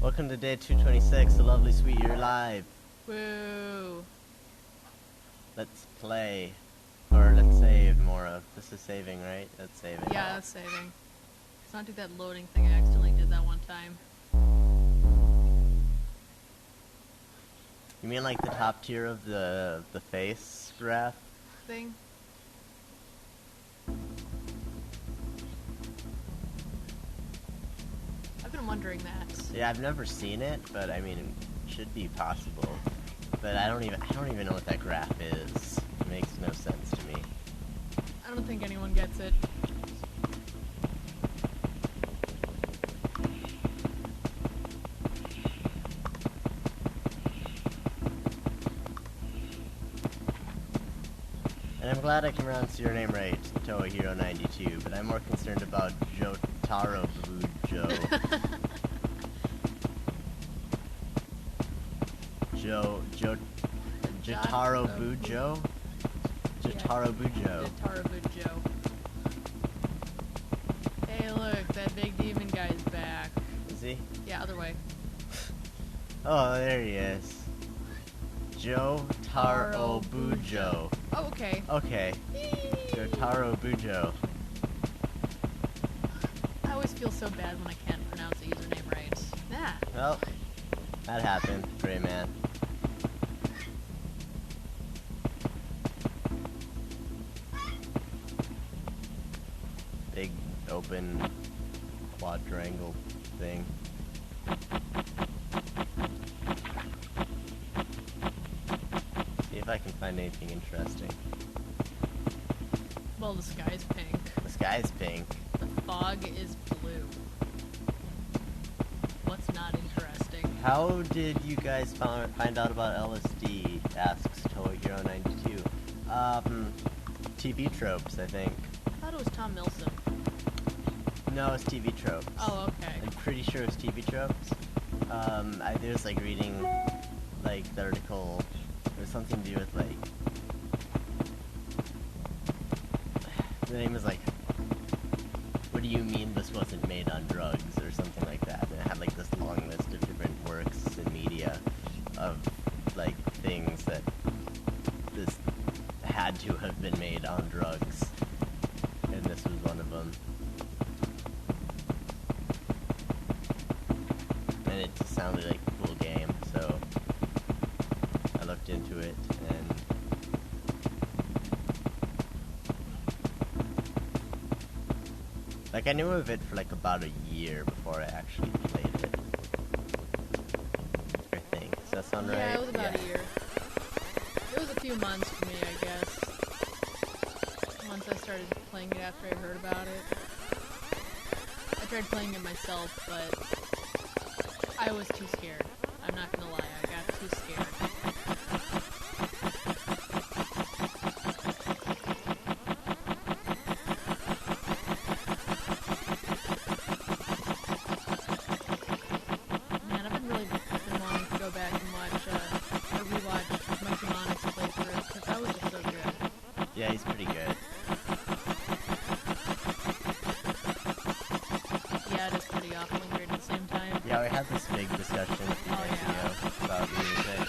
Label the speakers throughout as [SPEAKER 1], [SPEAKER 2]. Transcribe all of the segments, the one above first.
[SPEAKER 1] Welcome to day 226, the lovely sweet, you're live.
[SPEAKER 2] Woo.
[SPEAKER 1] Let's play. Or let's save more of. This is saving, right? That's saving.
[SPEAKER 2] Yeah, that's saving. Let's not do that loading thing I accidentally did that one time.
[SPEAKER 1] You mean like the top tier of the face graph?
[SPEAKER 2] Thing? I've been wondering that.
[SPEAKER 1] Yeah, I've never seen it, but I mean, it should be possible. But I don't even know what that graph is. It makes no sense to me.
[SPEAKER 2] I don't think anyone gets it.
[SPEAKER 1] And I'm glad I can pronounce your name right, Toa Hero 92, but I'm more concerned about Jotaro Bujo. Jotaro Bujo? Jotaro Bujo.
[SPEAKER 2] Jotaro Bujo. Hey look, that big demon guy's back.
[SPEAKER 1] Is he?
[SPEAKER 2] Yeah, other way.
[SPEAKER 1] Oh, there he is. Jotaro Bujo.
[SPEAKER 2] Oh, okay.
[SPEAKER 1] Okay. Jotaro Bujo.
[SPEAKER 2] I always feel so bad when I can't pronounce a username right. Ah.
[SPEAKER 1] Well, that happened. Great man. Big open quadrangle thing. See if I can find anything interesting.
[SPEAKER 2] Well, the sky's pink.
[SPEAKER 1] The sky's pink.
[SPEAKER 2] The fog is blue. What's not interesting?
[SPEAKER 1] How did you guys find out about LSD? Asks Toa Hero 92. TV tropes, I think.
[SPEAKER 2] I thought it was Tom Milson.
[SPEAKER 1] No, it's TV tropes.
[SPEAKER 2] Oh, okay.
[SPEAKER 1] I'm pretty sure it's TV tropes. I was like reading, like, the article. It was something to do with, like, the name was like, what do you mean this wasn't made on drugs, or something like that. And it had like this long list of different works in media of like things that this had to have been made on drugs, and this was one of them. And it just sounded like a cool game, so I looked into it, and like, I knew of it for like about a year before I actually played it. I think. Does that sound right?
[SPEAKER 2] Yeah, it was about a year. It was a few months for me, I guess. Once I started playing it after I heard about it. I tried playing it myself, but I was too scared. I'm not gonna lie, I got too scared. Man, I've been really wanting to go back and watch, or rewatch my Demonix playthrough, because that was just so good.
[SPEAKER 1] Yeah, he's pretty good.
[SPEAKER 2] Yeah, it is pretty awful and weird at the same time.
[SPEAKER 1] Yeah, we had this big discussion a few days ago about music.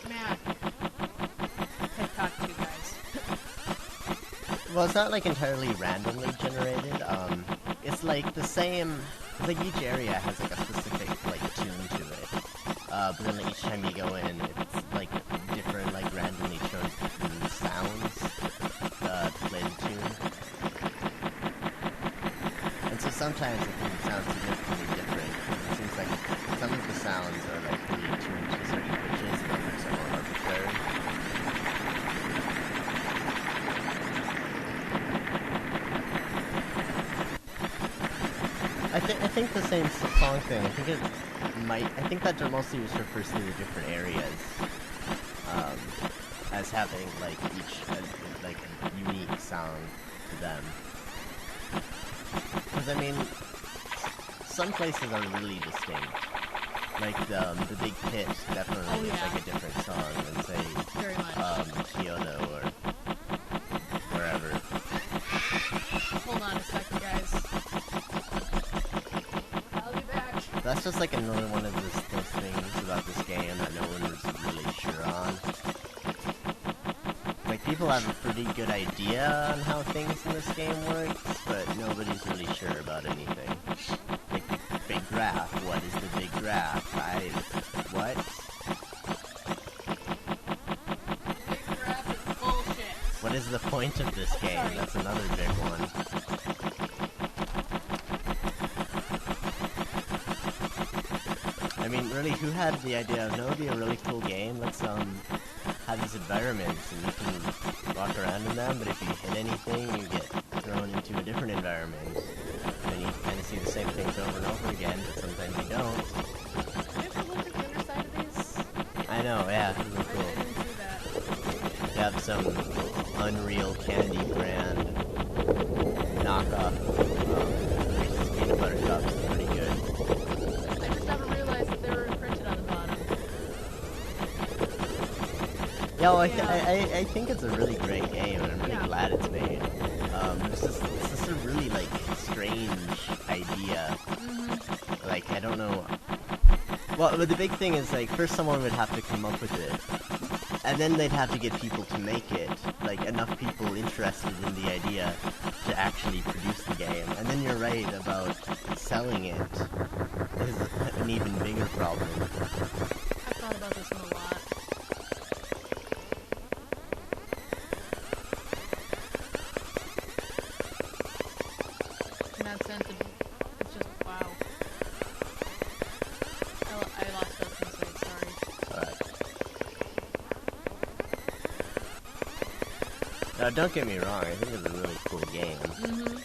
[SPEAKER 2] Matt. I've talked to you guys.
[SPEAKER 1] Well, it's not like entirely randomly generated. It's like the same. It's like each area has like a specific like tune to it. But then like, each time you go in, it's like different, like randomly chosen sounds to play the tune. And so sometimes it can sound significantly different. It seems like some of the sounds are like really tuned to certain pitches, and others are more arbitrary. I think the same song thing. I think that mostly just refers to the different areas, as having like each like a unique sound to them. Because I mean, some places are really distinct. Like the big pit definitely is like a different song than say
[SPEAKER 2] Very much.
[SPEAKER 1] Kyoto or wherever.
[SPEAKER 2] Hold on a second, guys. I'll be back.
[SPEAKER 1] that's just like another one of those things about this game that no one was really sure on. Like, people have a pretty good idea on how things in this game works, but nobody's really sure about anything. Like, the big graph, what is the big graph? What?
[SPEAKER 2] Big graph is bullshit.
[SPEAKER 1] What is the point of this game?
[SPEAKER 2] Sorry.
[SPEAKER 1] That's another big one. I mean, really, who had the idea of, no, it'd be a really cool game, let's, have these environments, and you can walk around in them, but if you hit anything, you get thrown into a different environment. And you kind of see the same things over and over again, but sometimes you don't.
[SPEAKER 2] Have you ever looked at the underside of these?
[SPEAKER 1] I know, yeah, it's really
[SPEAKER 2] I
[SPEAKER 1] cool.
[SPEAKER 2] didn't see that.
[SPEAKER 1] You have some Unreal Candy brand knockoff Reese's peanut butter cups. It's pretty good.
[SPEAKER 2] I just never realized that they were imprinted on the bottom.
[SPEAKER 1] Yeah, well,
[SPEAKER 2] Yeah.
[SPEAKER 1] I think it's a really great game, and I'm really
[SPEAKER 2] Yeah.
[SPEAKER 1] glad it's made. It's just a really, like, strange idea.
[SPEAKER 2] Mm-hmm.
[SPEAKER 1] Like, I don't know. Well, but the big thing is, like, first someone would have to come up with it, and then they'd have to get people to make it, like, enough people interested in the idea to actually produce the game. And then you're right about selling it is an even bigger problem.
[SPEAKER 2] I've thought about this one a lot. In that sense, it's just, wow. I lost what I was gonna say, sorry.
[SPEAKER 1] Alright. Now, don't get me wrong, I think it's a really cool game.
[SPEAKER 2] Mm-hmm.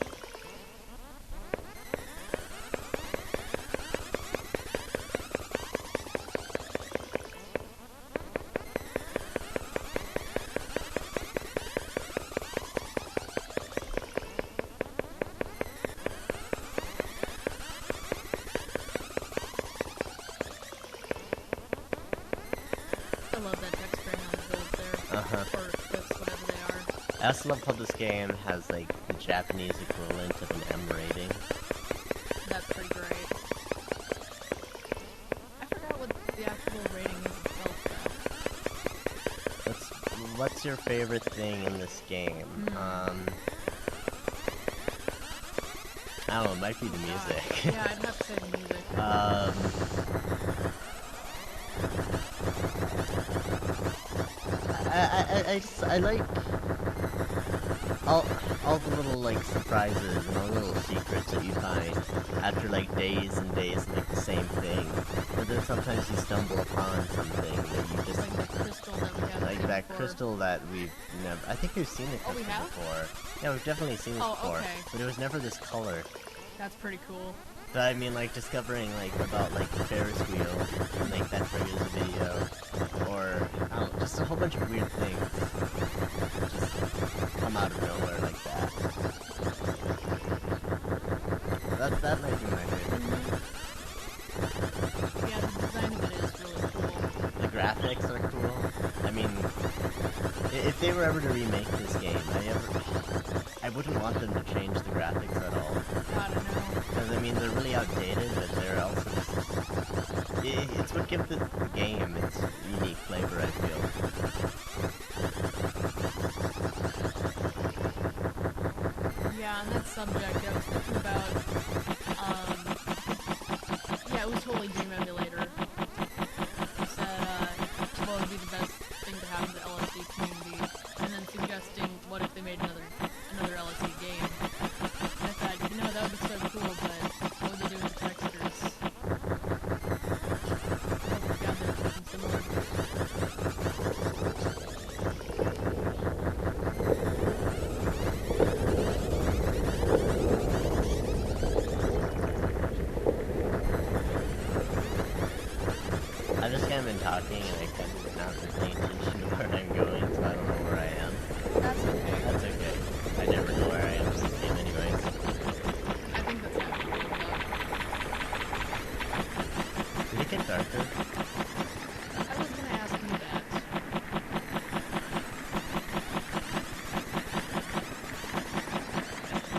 [SPEAKER 2] I love that texturing on the build there.
[SPEAKER 1] Uh-huh.
[SPEAKER 2] Or clips, whatever they are.
[SPEAKER 1] I also love how this game has, like, the Japanese equivalent of an M rating.
[SPEAKER 2] That's pretty great. I forgot what the actual rating is itself, though.
[SPEAKER 1] What's your favorite thing in this game? I don't know, it might be the music.
[SPEAKER 2] Yeah, I'd have to say the music.
[SPEAKER 1] I like all the little, like, surprises and all the little secrets that you find after, like, days and days of, like, the same thing. But then sometimes you stumble upon something that you just,
[SPEAKER 2] Like the crystal that we have.
[SPEAKER 1] like that crystal that we've never, I think we've seen the
[SPEAKER 2] Oh, we
[SPEAKER 1] crystal
[SPEAKER 2] have?
[SPEAKER 1] before. Yeah, we've definitely seen this
[SPEAKER 2] Oh,
[SPEAKER 1] before.
[SPEAKER 2] okay.
[SPEAKER 1] But it was never this color.
[SPEAKER 2] That's pretty cool.
[SPEAKER 1] But I mean, like, discovering, like, about, like, the Ferris wheel, and, like, that triggers a video, or, I don't know, just a whole bunch of weird things just come out of nowhere like that. That might be my favorite thing.
[SPEAKER 2] Yeah, the design of it is really cool.
[SPEAKER 1] The graphics are cool. I mean, if they were ever to remake this game, I wouldn't want them to change the graphics at all.
[SPEAKER 2] I don't know.
[SPEAKER 1] Because, I mean, they're really outdated, but they're also just... It's what gives the game its unique flavor, I feel.
[SPEAKER 2] Yeah, on that subject, I was thinking about, yeah, it was totally Dream Emulator. It said, what would be the best thing to happen to the LSD community, and then suggesting, what if they made another LSD game? And I thought, you know, that would be so cool, but what would they do with the textures? Oh my god, there's something similar.
[SPEAKER 1] I've just kind of been talking, and I kind of not been paying attention to where I'm going, so I don't know where I am.
[SPEAKER 2] That's okay.
[SPEAKER 1] That's okay. I never know where I am in this game anyways.
[SPEAKER 2] I think that's happening, though.
[SPEAKER 1] Did it get darker?
[SPEAKER 2] I was gonna ask you that.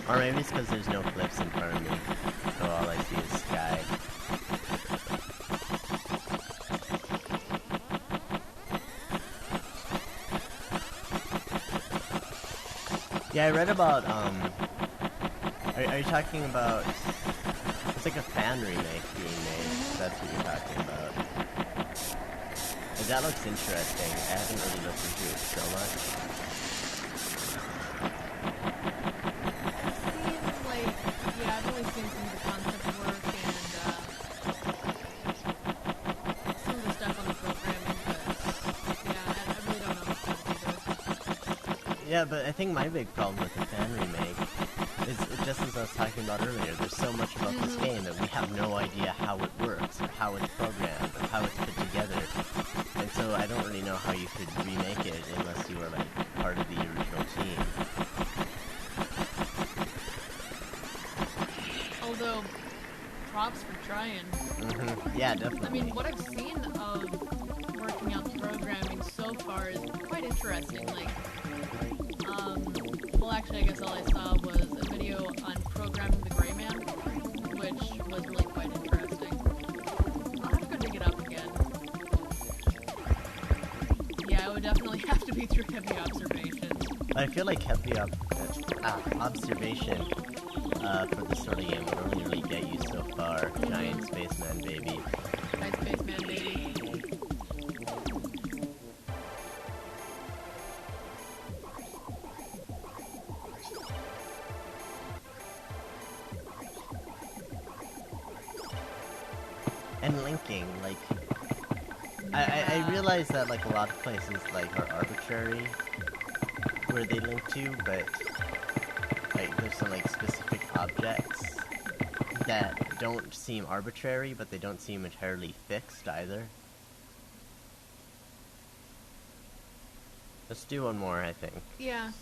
[SPEAKER 1] Or maybe it's because there's no cliffs in front of me, so all I see is sky. Yeah, I read about, are you talking about, it's like a fan remake being made, that's what you're talking about. That looks interesting. I haven't really looked into it so much.
[SPEAKER 2] Seems like, yeah, I've only seen some of the concept work and some of the stuff on the programming, but yeah, I really don't know much about it either.
[SPEAKER 1] Yeah, but I think my big problem with the fan remake is, just as I was talking about earlier, there's so much about this game that we have no idea how it works, or how it's programmed, or how it's put together. And so I don't really know how you could remake it unless you were, like, part of the original team.
[SPEAKER 2] Although, props for trying.
[SPEAKER 1] Yeah, definitely.
[SPEAKER 2] I mean, what I've seen of working out the programming so far is quite interesting. Like, well, actually, I guess all I saw was a video on programming the Gray Man, which was really quite interesting. I'll have to go dig it up again. Yeah, it would definitely have to be through heavy observation.
[SPEAKER 1] I feel like heavy observation for this sort of game would only really get you so far. Giant spaceman baby.
[SPEAKER 2] Giant spaceman baby.
[SPEAKER 1] And linking, like, I realize that, like, a lot of places, like, are arbitrary where they link to, but, like, there's some, like, specific objects that don't seem arbitrary, but they don't seem entirely fixed either. Let's do one more, I think.
[SPEAKER 2] Yeah.